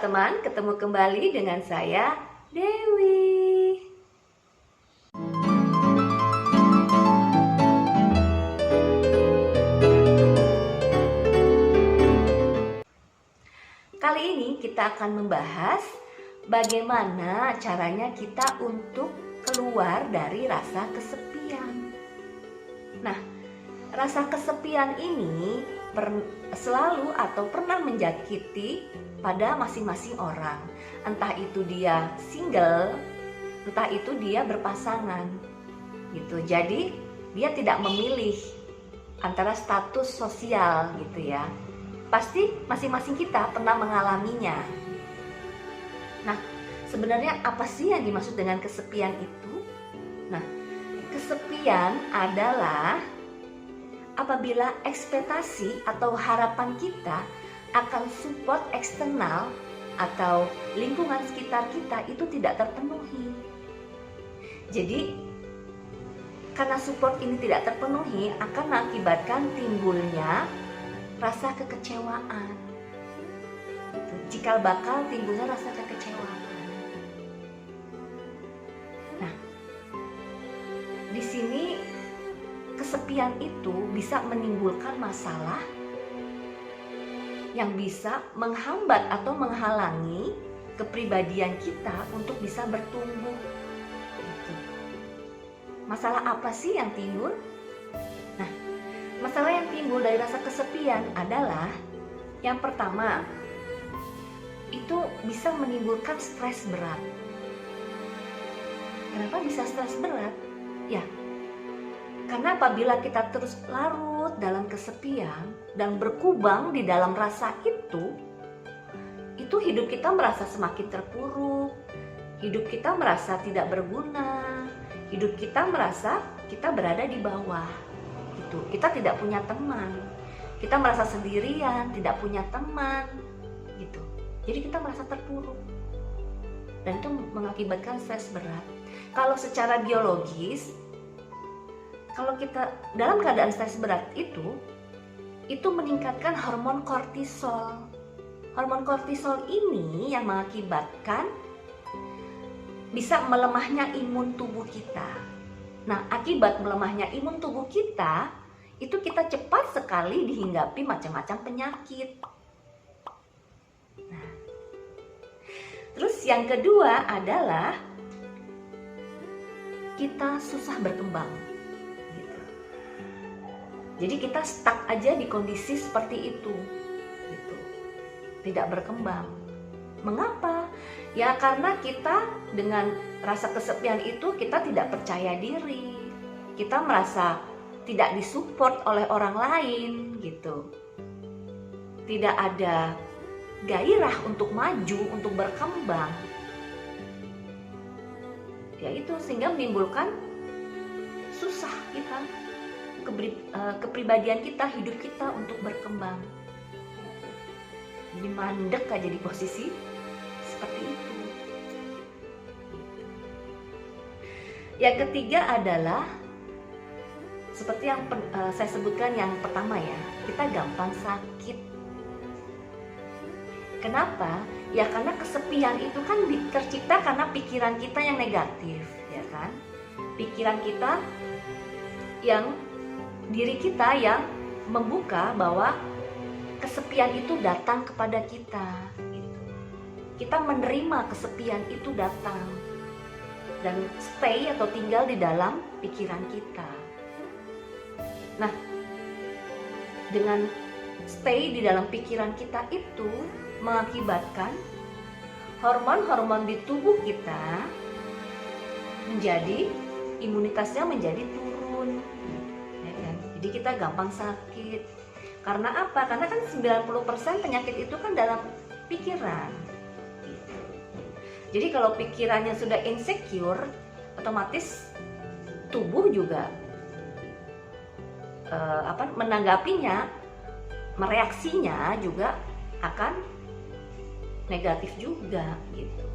teman, ketemu kembali dengan saya, Dewi. Kali ini kita akan membahas bagaimana caranya kita untuk keluar dari rasa kesepian. Nah, rasa kesepian ini selalu atau pernah menjangkiti pada masing-masing orang. Entah itu dia single, entah itu dia berpasangan. Gitu. Jadi, dia tidak memilih antara status sosial gitu ya. Pasti masing-masing kita pernah mengalaminya. Nah, sebenarnya apa sih yang dimaksud dengan kesepian itu? Nah, kesepian adalah apabila ekspektasi atau harapan kita akan support eksternal atau lingkungan sekitar kita itu tidak terpenuhi. Jadi, karena support ini tidak terpenuhi akan mengakibatkan timbulnya rasa kekecewaan. Cikal bakal timbulnya rasa kekecewaan. Nah, di sini kesepian itu bisa menimbulkan masalah yang bisa menghambat atau menghalangi kepribadian kita untuk bisa bertumbuh. Gitu. Masalah apa sih yang timbul? Nah, masalah yang timbul dari rasa kesepian adalah yang pertama, itu bisa menimbulkan stres berat. Kenapa bisa stres berat? Ya, karena apabila kita terus larut dalam kesepian dan berkubang di dalam rasa itu hidup kita merasa semakin terpuruk, hidup kita merasa tidak berguna, hidup kita merasa kita berada di bawah. Gitu. Kita tidak punya teman, kita merasa sendirian, tidak punya teman, gitu. Jadi kita merasa terpuruk dan itu mengakibatkan stres berat. Kalau secara biologis, kalau kita dalam keadaan stres berat itu meningkatkan hormon kortisol. Hormon kortisol ini yang mengakibatkan bisa melemahnya imun tubuh kita. Nah, akibat melemahnya imun tubuh kita, itu kita cepat sekali dihinggapi macam-macam penyakit. Nah, terus yang kedua adalah kita susah berkembang. Jadi kita stuck aja di kondisi seperti itu, gitu. Tidak berkembang. Mengapa? Ya karena kita dengan rasa kesepian itu kita tidak percaya diri, kita merasa tidak disupport oleh orang lain, gitu. Tidak ada gairah untuk maju, untuk berkembang. Ya itu sehingga menimbulkan susah kita. Kepribadian kita, hidup kita untuk berkembang. Jadi mandek aja di posisi seperti itu. Yang ketiga adalah seperti yang saya sebutkan yang pertama ya, kita gampang sakit. Kenapa? Ya karena kesepian itu kan tercipta karena pikiran kita yang negatif, ya kan? Pikiran kita yang diri kita yang membuka bahwa kesepian itu datang kepada kita. Kita menerima kesepian itu datang dan stay atau tinggal di dalam pikiran kita. Nah, dengan stay di dalam pikiran kita itu mengakibatkan hormon-hormon di tubuh kita menjadi imunitasnya menjadi turun. Jadi kita gampang sakit. Karena apa? Karena kan 90% penyakit itu kan dalam pikiran. Jadi kalau pikirannya sudah insecure, otomatis tubuh juga menanggapinya, mereaksinya juga akan negatif juga gitu.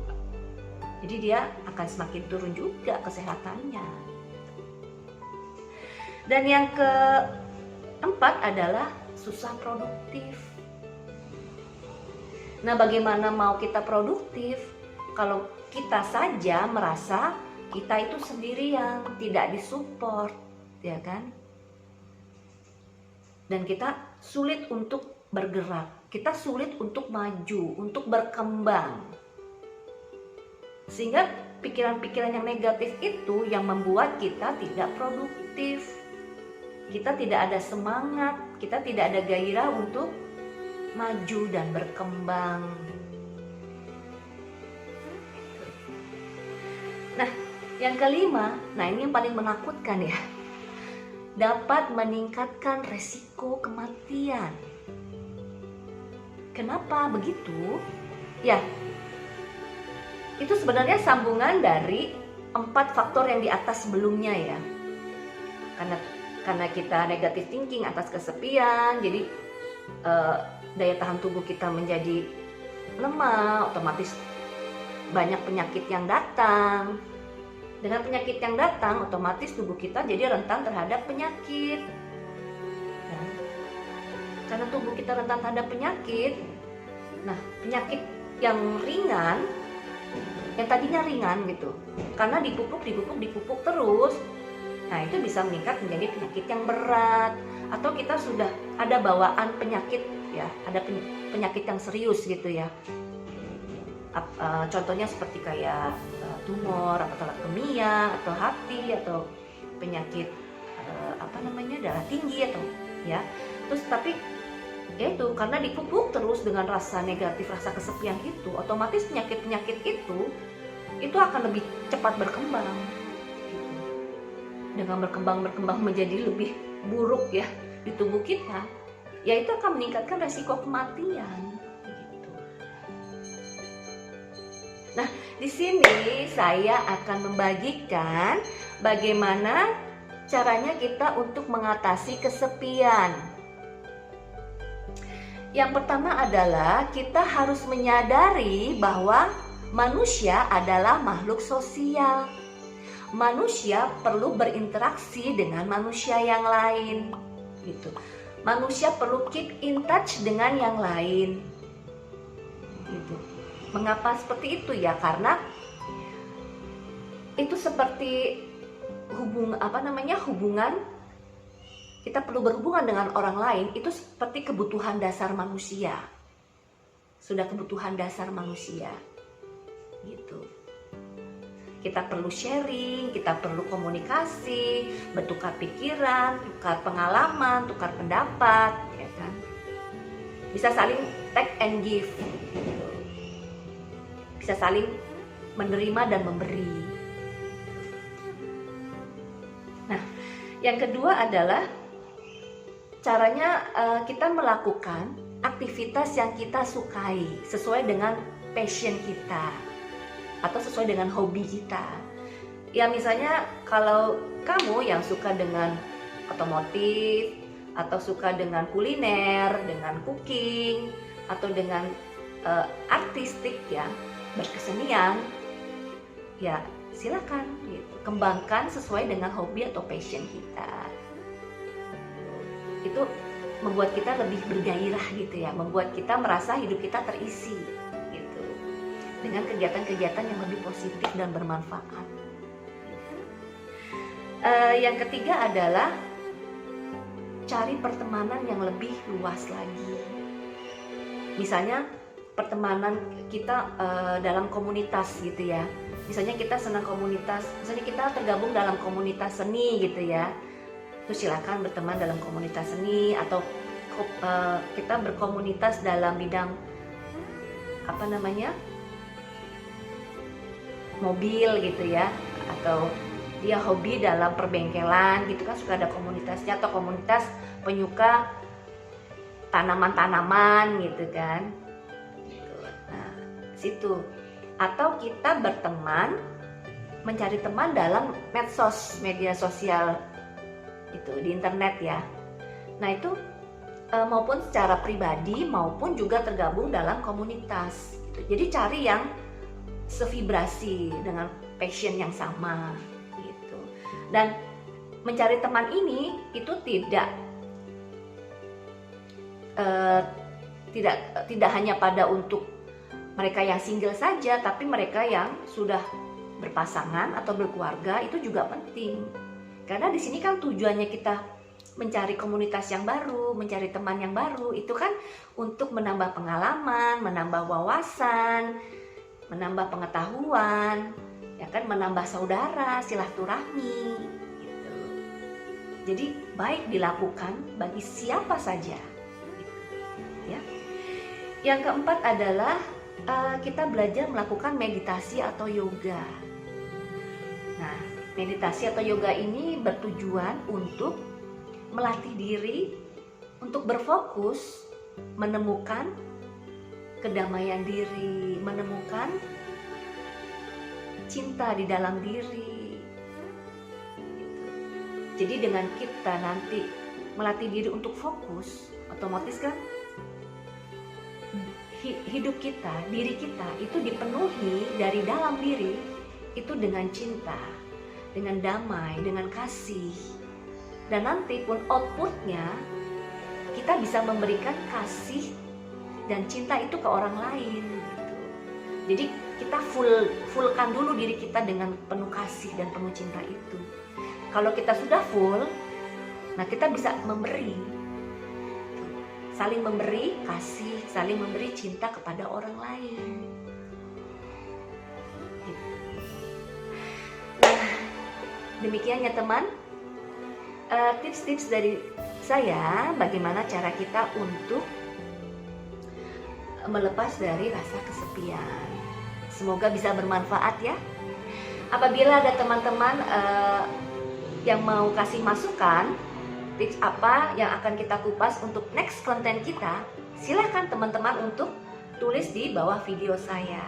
Jadi dia akan semakin turun juga kesehatannya. Dan yang keempat adalah susah produktif. Nah, bagaimana mau kita produktif kalau kita saja merasa kita itu sendirian, tidak disupport, ya kan? Dan kita sulit untuk bergerak, kita sulit untuk maju, untuk berkembang. Sehingga pikiran-pikiran yang negatif itu yang membuat kita tidak produktif. Kita tidak ada semangat, kita tidak ada gairah untuk maju dan berkembang. Nah, yang kelima, ini yang paling menakutkan ya. Dapat meningkatkan resiko kematian. Kenapa begitu? Ya, itu sebenarnya sambungan dari 4 faktor yang di atas sebelumnya ya. Karena kita negative thinking atas kesepian, jadi daya tahan tubuh kita menjadi lemah, otomatis banyak penyakit yang datang. Dengan penyakit yang datang, otomatis tubuh kita jadi rentan terhadap penyakit. Karena tubuh kita rentan terhadap penyakit, penyakit yang ringan, yang tadinya ringan gitu, karena dipupuk terus, itu bisa meningkat menjadi penyakit yang berat. Atau kita sudah ada bawaan penyakit ya, ada penyakit yang serius gitu ya. Contohnya seperti kayak tumor atau talasemia atau hati atau penyakit darah tinggi atau ya. Terus tapi ya itu karena dipupuk terus dengan rasa negatif, rasa kesepian itu, otomatis penyakit-penyakit itu akan lebih cepat berkembang. Dengan berkembang menjadi lebih buruk ya di tubuh kita, ya itu akan meningkatkan resiko kematian. Nah, di sini saya akan membagikan bagaimana caranya kita untuk mengatasi kesepian. Yang pertama adalah kita harus menyadari bahwa manusia adalah makhluk sosial. Manusia perlu berinteraksi dengan manusia yang lain, gitu. Manusia perlu keep in touch dengan yang lain, gitu. Mengapa seperti itu ya? Karena itu seperti hubungan kita perlu berhubungan dengan orang lain, itu seperti kebutuhan dasar manusia. Sudah kebutuhan dasar manusia. Gitu. Kita perlu sharing, kita perlu komunikasi, bertukar pikiran, tukar pengalaman, tukar pendapat, ya kan? Bisa saling take and give. Bisa saling menerima dan memberi. Nah, yang kedua adalah caranya kita melakukan aktivitas yang kita sukai sesuai dengan passion kita atau sesuai dengan hobi kita. Ya misalnya kalau kamu yang suka dengan otomotif atau suka dengan kuliner, dengan cooking atau dengan artistik ya, berkesenian, ya silakan gitu. Kembangkan sesuai dengan hobi atau passion kita. Itu membuat kita lebih bergairah gitu ya, membuat kita merasa hidup kita terisi gitu, dengan kegiatan-kegiatan yang lebih positif dan bermanfaat. Yang ketiga adalah cari pertemanan yang lebih luas lagi. Misalnya pertemanan kita dalam komunitas gitu ya. Misalnya kita senang komunitas, misalnya kita tergabung dalam komunitas seni gitu ya. Terus silakan berteman dalam komunitas seni, atau kita berkomunitas dalam bidang mobil gitu ya, atau dia hobi dalam perbengkelan gitu kan, suka ada komunitasnya, atau komunitas penyuka tanaman-tanaman gitu kan. Nah, situ. Atau kita berteman, mencari teman dalam medsos, media sosial itu di internet ya. Nah itu maupun secara pribadi maupun juga tergabung dalam komunitas. Jadi cari yang sevibrasi dengan passion yang sama gitu. Dan mencari teman ini itu tidak tidak hanya pada untuk mereka yang single saja, tapi mereka yang sudah berpasangan atau berkeluarga itu juga penting. Karena di sini kan tujuannya kita mencari komunitas yang baru, mencari teman yang baru, itu kan untuk menambah pengalaman, menambah wawasan, menambah pengetahuan, ya kan, menambah saudara, silaturahmi gitu. Jadi baik dilakukan bagi siapa saja gitu, ya. Yang keempat adalah kita belajar melakukan meditasi atau yoga. Nah, meditasi atau yoga ini bertujuan untuk melatih diri untuk berfokus, menemukan kedamaian diri, menemukan cinta di dalam diri. Jadi dengan kita nanti melatih diri untuk fokus, otomatis kan hidup kita, diri kita itu dipenuhi dari dalam diri itu dengan cinta, dengan damai, dengan kasih. Dan nanti pun outputnya kita bisa memberikan kasih dan cinta itu ke orang lain gitu. Jadi kita fullkan dulu diri kita dengan penuh kasih dan penuh cinta itu. Kalau kita sudah full, nah kita bisa memberi, saling memberi kasih, saling memberi cinta kepada orang lain. Nah, demikian ya teman, tips-tips dari saya bagaimana cara kita untuk melepas dari rasa kesepian. Semoga bisa bermanfaat ya. Apabila ada teman-teman yang mau kasih masukan, tips apa yang akan kita kupas untuk next konten kita, silahkan teman-teman untuk tulis di bawah video saya.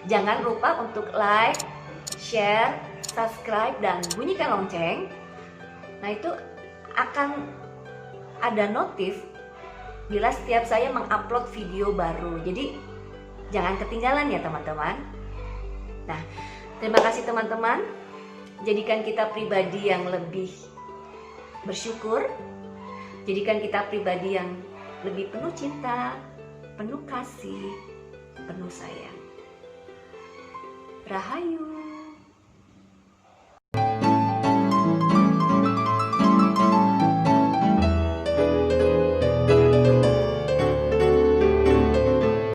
Jangan lupa untuk like, share, subscribe, dan bunyikan lonceng. Nah, itu akan ada notif bila setiap saya mengupload video baru. Jadi jangan ketinggalan ya teman-teman. Nah, terima kasih teman-teman. Jadikan kita pribadi yang lebih bersyukur. Jadikan kita pribadi yang lebih penuh cinta, penuh kasih, penuh sayang. Rahayu.